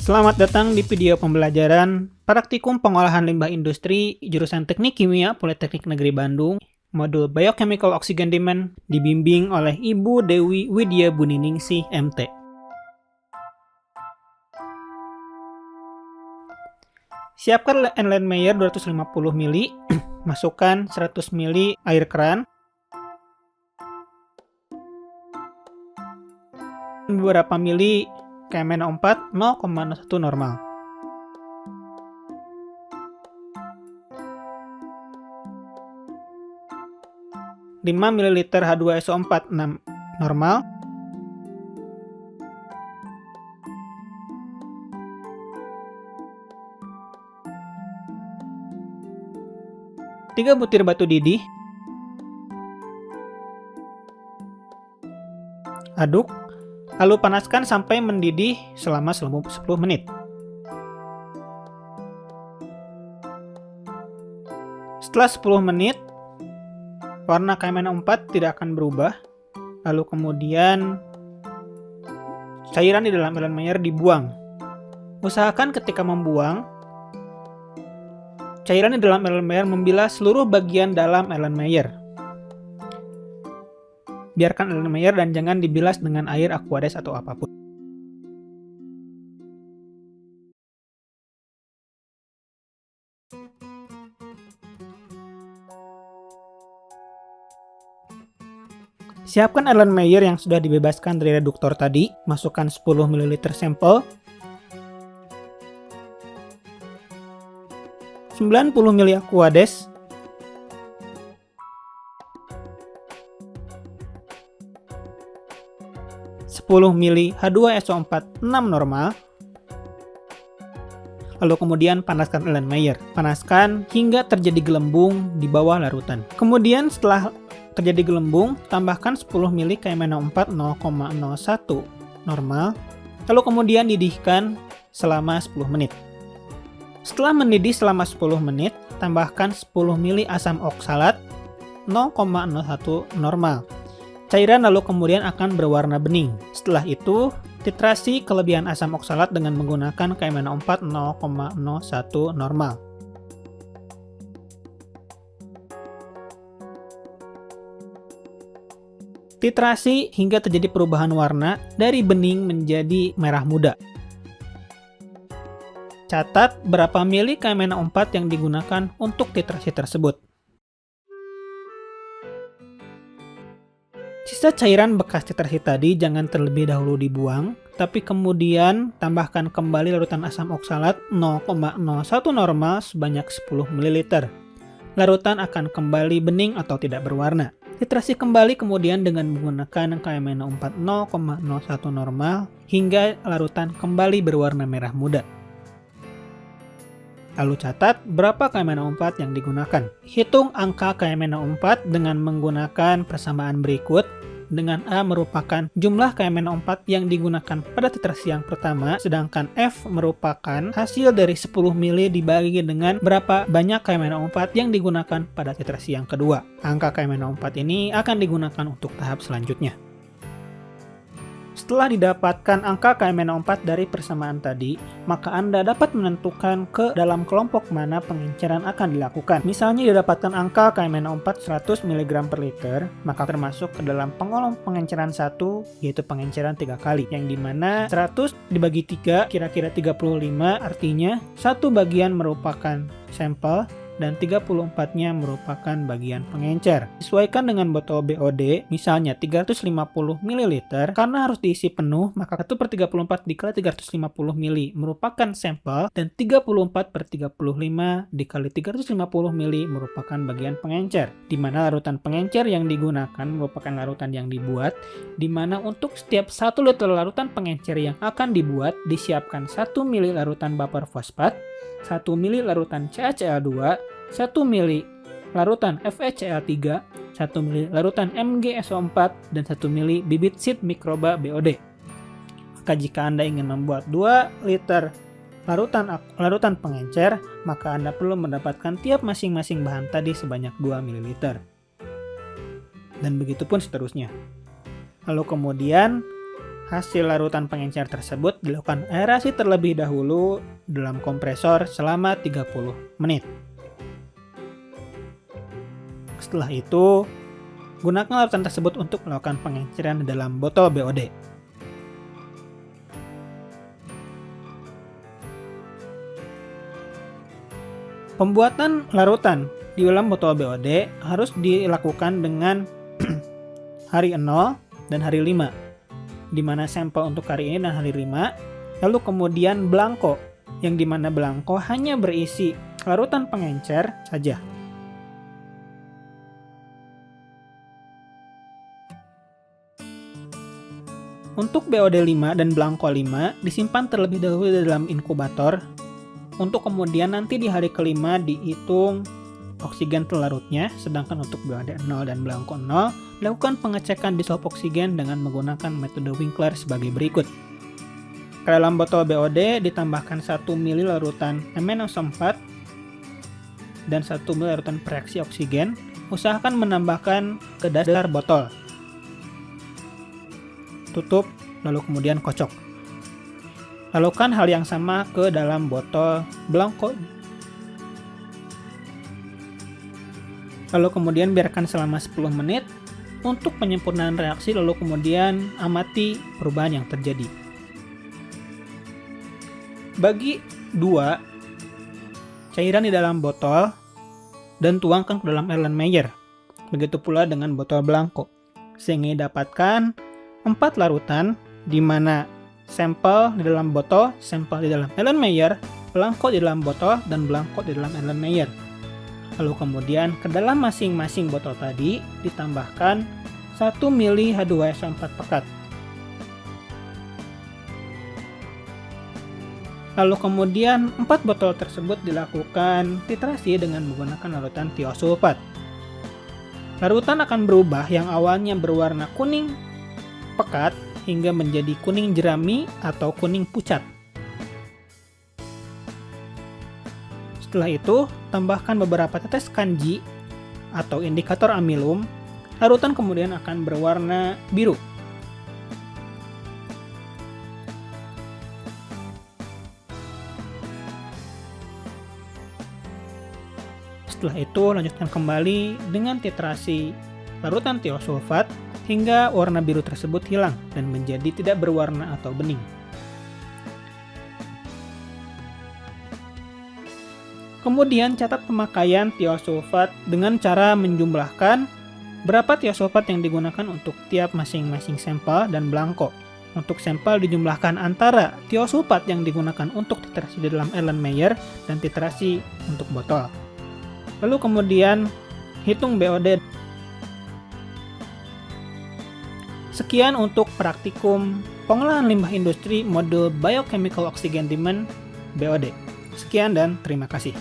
Selamat datang di video pembelajaran Praktikum Pengolahan Limbah Industri jurusan Teknik Kimia Politeknik Negeri Bandung, modul Biochemical Oxygen Demand, dibimbing oleh Ibu Dewi Widya Buningsih, MT. Siapkan Erlenmeyer 250 ml, masukkan 100 ml air keran, beberapa mili KMNO4 0,1 normal. Lima ml H2SO4 6 normal. 3 butir batu didih. Aduk. Lalu panaskan sampai mendidih selama 10 menit. Setelah 10 menit, warna KMNO4 tidak akan berubah. Lalu kemudian cairan di dalam Erlenmeyer dibuang. Usahakan ketika membuang, cairan di dalam Erlenmeyer membilas seluruh bagian dalam Erlenmeyer. Biarkan Erlenmeyer dan jangan dibilas dengan air Aquades atau apapun. Siapkan Erlenmeyer yang sudah dibebaskan dari reduktor tadi. Masukkan 10 ml sampel, 90 ml Aquades, 10 ml H2SO4 6 normal. Lalu kemudian panaskan Erlenmeyer. Panaskan hingga terjadi gelembung di bawah larutan. Kemudian setelah terjadi gelembung, tambahkan 10 ml KMNO4 0,01 normal. Lalu kemudian didihkan selama 10 menit. Setelah mendidih selama 10 menit, tambahkan 10 ml asam oksalat 0,01 normal. Cairan lalu kemudian akan berwarna bening. Setelah itu, titrasi kelebihan asam oksalat dengan menggunakan KMNO4 0,01 normal. Titrasi hingga terjadi perubahan warna dari bening menjadi merah muda. Catat berapa mili KMNO4 yang digunakan untuk titrasi tersebut. Sisa cairan bekas titrasi tadi jangan terlebih dahulu dibuang, tapi kemudian tambahkan kembali larutan asam oksalat 0,01 normal sebanyak 10 ml. Larutan akan kembali bening atau tidak berwarna. Titrasi kembali kemudian dengan menggunakan KMNO4 0,01 normal hingga larutan kembali berwarna merah muda. Lalu catat berapa KMNO4 yang digunakan. Hitung angka KMNO4 dengan menggunakan persamaan berikut, dengan A merupakan jumlah KMNO4 yang digunakan pada titrasi yang pertama, sedangkan F merupakan hasil dari 10 ml dibagi dengan berapa banyak KMNO4 yang digunakan pada titrasi yang kedua. Angka KMNO4 ini akan digunakan untuk tahap selanjutnya. Setelah didapatkan angka KMNO4 dari persamaan tadi, maka Anda dapat menentukan ke dalam kelompok mana pengenceran akan dilakukan. Misalnya didapatkan angka KMNO4 100 mg per liter, maka termasuk ke dalam pengolong pengenceran 1, yaitu pengenceran 3 kali, yang dimana 100 dibagi 3 kira-kira 35, artinya satu bagian merupakan sampel dan 34-nya merupakan bagian pengencer. Sesuaikan dengan botol BOD, misalnya 350 ml, karena harus diisi penuh, maka 1/34 dikali 350 ml merupakan sampel, dan 34/35 dikali 350 ml merupakan bagian pengencer. Di mana larutan pengencer yang digunakan merupakan larutan yang dibuat, di mana untuk setiap 1 liter larutan pengencer yang akan dibuat, disiapkan 1 ml larutan baper fosfat, 1 ml larutan CaCl2, 1 ml larutan FeCl3, 1 ml larutan MgSO4, dan 1 ml bibit seed mikroba BOD. Maka jika Anda ingin membuat 2 liter larutan pengencer, maka Anda perlu mendapatkan tiap masing-masing bahan tadi sebanyak 2 ml. Dan begitu pun seterusnya. Lalu kemudian hasil larutan pengencer tersebut dilakukan aerasi terlebih dahulu dalam kompresor selama 30 menit. Setelah itu, gunakan larutan tersebut untuk melakukan pengenceran dalam botol BOD. Pembuatan larutan di dalam botol BOD harus dilakukan dengan hari 0 dan hari 5, di mana sampel untuk hari ini dan hari 5, lalu kemudian belangko, yang dimana belangko hanya berisi larutan pengencer saja. Untuk BOD 5 dan belangko 5 disimpan terlebih dahulu di dalam inkubator, untuk kemudian nanti di hari kelima dihitung oksigen terlarutnya, sedangkan untuk BOD 0 dan belangko 0, lakukan pengecekan di sop oksigen dengan menggunakan metode Winkler sebagai berikut. Ke dalam botol BOD ditambahkan 1 ml larutan MnSO4 dan 1 ml larutan pereaksi oksigen. Usahakan menambahkan ke dasar botol. Tutup, lalu kemudian kocok. Lakukan hal yang sama ke dalam botol belangko. Lalu kemudian biarkan selama 10 menit untuk penyempurnaan reaksi, lalu kemudian amati perubahan yang terjadi. Bagi 2 cairan di dalam botol dan tuangkan ke dalam Erlenmeyer. Begitu pula dengan botol belangko, sehingga dapatkan 4 larutan di mana sampel di dalam botol, sampel di dalam Erlenmeyer, belangko di dalam botol, dan belangko di dalam Erlenmeyer. Lalu kemudian ke dalam masing-masing botol tadi ditambahkan 1 ml H2SO4 pekat. Lalu kemudian 4 botol tersebut dilakukan titrasi dengan menggunakan larutan tiosulfat. Larutan akan berubah yang awalnya berwarna kuning pekat hingga menjadi kuning jerami atau kuning pucat. Setelah itu, tambahkan beberapa tetes kanji atau indikator amilum. Larutan kemudian akan berwarna biru. Setelah itu, lanjutkan kembali dengan titrasi larutan tiosulfat hingga warna biru tersebut hilang dan menjadi tidak berwarna atau bening. Kemudian catat pemakaian tiosulfat dengan cara menjumlahkan berapa tiosulfat yang digunakan untuk tiap masing-masing sampel dan belangko. Untuk sampel dijumlahkan antara tiosulfat yang digunakan untuk titrasi di dalam Erlenmeyer dan titrasi untuk botol. Lalu kemudian hitung BOD. Sekian untuk praktikum pengolahan limbah industri modul Biochemical Oxygen Demand BOD. Sekian dan terima kasih.